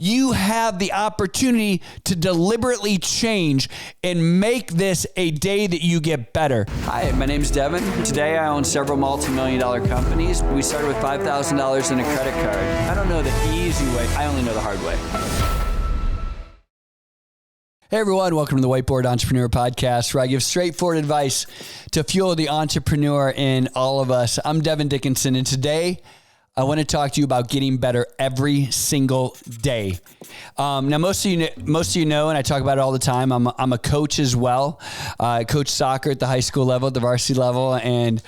you have the opportunity to deliberately change and make this a day that you get better. Hi, my name's Devin. Today I own several multi-million-dollar companies. We started with $5,000 in a credit card. I don't know the easy way. I only know the hard way. Hey everyone, welcome to the Whiteboard Entrepreneur podcast, where I give straightforward advice to fuel the entrepreneur in all of us. I'm Devin Dickinson, and today I want to talk to you about getting better every single day. Now, most of you know, and I talk about it all the time, I'm a coach as well. I coach soccer at the high school level, at the varsity level, and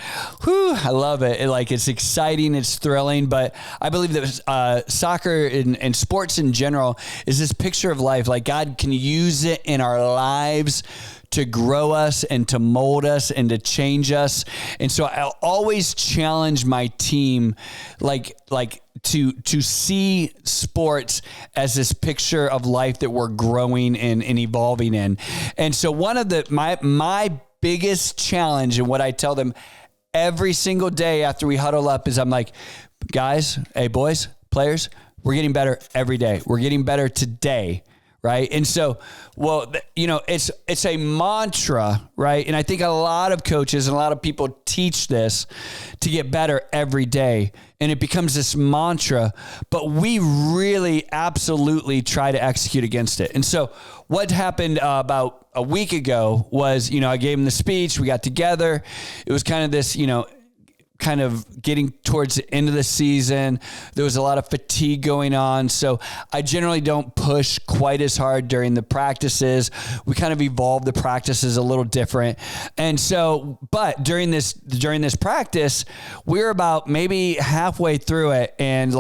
I love it. It's exciting, it's thrilling, but I believe that soccer and sports in general is this picture of life. Like, God can use it in our lives to grow us and to mold us and to change us. And so I'll always challenge my team, to see sports as this picture of life that we're growing and evolving in. And so one of my biggest challenge, and what I tell them every single day after we huddle up, is I'm like, guys, hey boys, players, we're getting better every day. We're getting better today. Right. And so, it's a mantra, right? And I think a lot of coaches and a lot of people teach this to get better every day. And it becomes this mantra, but we really absolutely try to execute against it. And so what happened about a week ago was, I gave him the speech, we got together. It was kind of this, kind of getting towards the end of the season. There was a lot of fatigue going on. So I generally don't push quite as hard during the practices. We kind of evolved the practices a little different. And so, but during this practice, we were about maybe halfway through it, and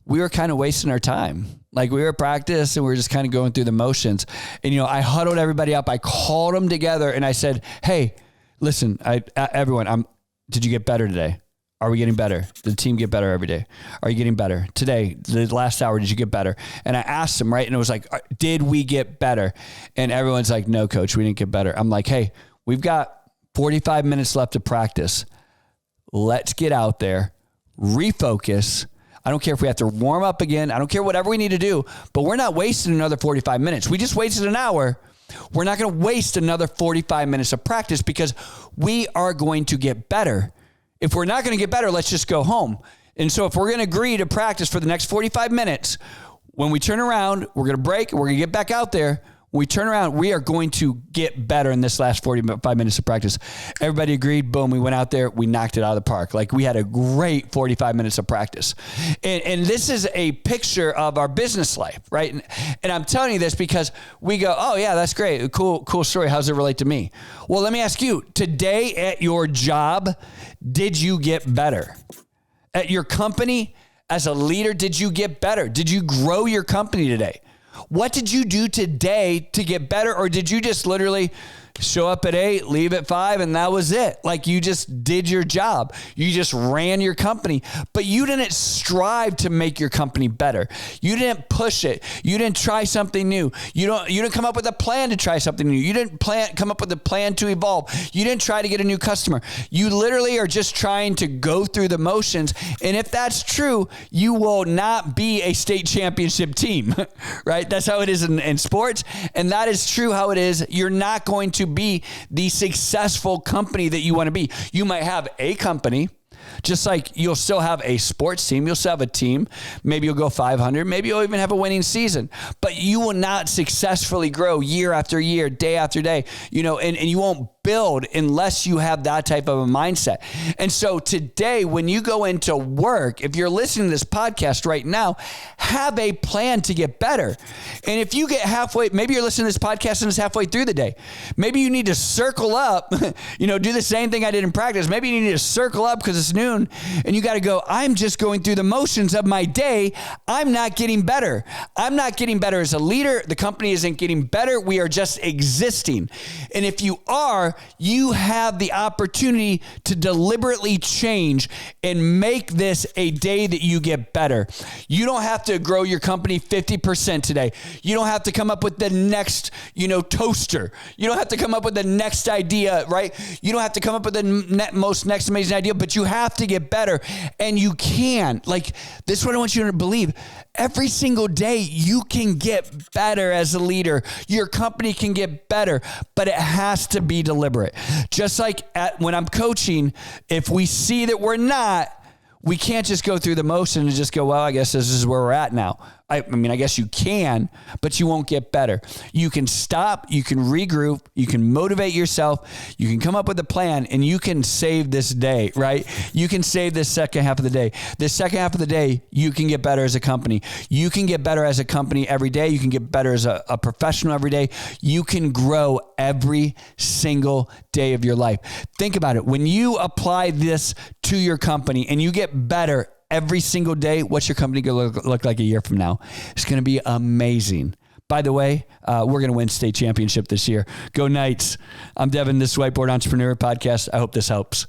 we were kind of wasting our time. We were at practice and we were just kind of going through the motions. And, I huddled everybody up. I called them together and I said, hey, listen, everyone, did you get better today? Are we getting better? Did the team get better every day? Are you getting better? Today, the last hour, did you get better? And I asked them, right? And it was like, did we get better? And everyone's like, no, coach, we didn't get better. I'm like, hey, we've got 45 minutes left to practice. Let's get out there, refocus. I don't care if we have to warm up again. I don't care whatever we need to do, but we're not wasting another 45 minutes. We just wasted an hour. We're not going to waste another 45 minutes of practice because we are going to get better. If we're not going to get better, let's just go home. And so if we're going to agree to practice for the next 45 minutes, when we turn around, we're going to break, we're going to get back out there. When we turn around, we are going to get better in this last 45 minutes of practice. Everybody agreed. Boom. We went out there. We knocked it out of the park. We had a great 45 minutes of practice. And this is a picture of our business life, right? And I'm telling you this because we go, oh yeah, that's great. Cool story. How does it relate to me? Well, let me ask you, today at your job, did you get better? At your company, as a leader, did you get better? Did you grow your company today? What did you do today to get better? Or did you just literally show up at 8, leave at 5, and that was it? You just did your job. You just ran your company, but you didn't strive to make your company better. You didn't push it. You didn't try something new. You didn't come up with a plan to try something new. You didn't come up with a plan to evolve. You didn't try to get a new customer. You literally are just trying to go through the motions. And if that's true, you will not be a state championship team, right? That's how it is in sports. And that is true how it is. You're not going to be the successful company that you want to be. You might have a company, just like you'll still have a sports team. You'll still have a team. Maybe you'll go 500. Maybe you'll even have a winning season, but you will not successfully grow year after year, day after day, and you won't build unless you have that type of a mindset. And so today, when you go into work, if you're listening to this podcast right now, have a plan to get better. And if you get halfway, maybe you're listening to this podcast and it's halfway through the day. Maybe you need to circle up, do the same thing I did in practice. Maybe you need to circle up because it's noon and you got to go, I'm just going through the motions of my day. I'm not getting better. I'm not getting better as a leader. The company isn't getting better. We are just existing. And if you are, you have the opportunity to deliberately change and make this a day that you get better. You don't have to grow your company 50% today. You don't have to come up with the next, toaster. You don't have to come up with the next idea, right? You don't have to come up with the next amazing idea, but you have to get better. And you can. Like, this is what I want you to believe. Every single day, you can get better as a leader. Your company can get better, but it has to be deliberate. Just like when I'm coaching, if we see that we're not, we can't just go through the motion and just go, well, I guess this is where we're at now. I guess you can, but you won't get better. You can stop, you can regroup, you can motivate yourself, you can come up with a plan, and you can save this day, right? You can save this second half of the day. This second half of the day, you can get better as a company. You can get better as a company every day. You can get better as a professional every day. You can grow every single day of your life. Think about it. When you apply this to your company and you get better every single day, what's your company going to look like a year from now? It's going to be amazing. By the way, we're going to win state championship this year. Go Knights. I'm Devin, this Whiteboard Entrepreneur podcast. I hope this helps.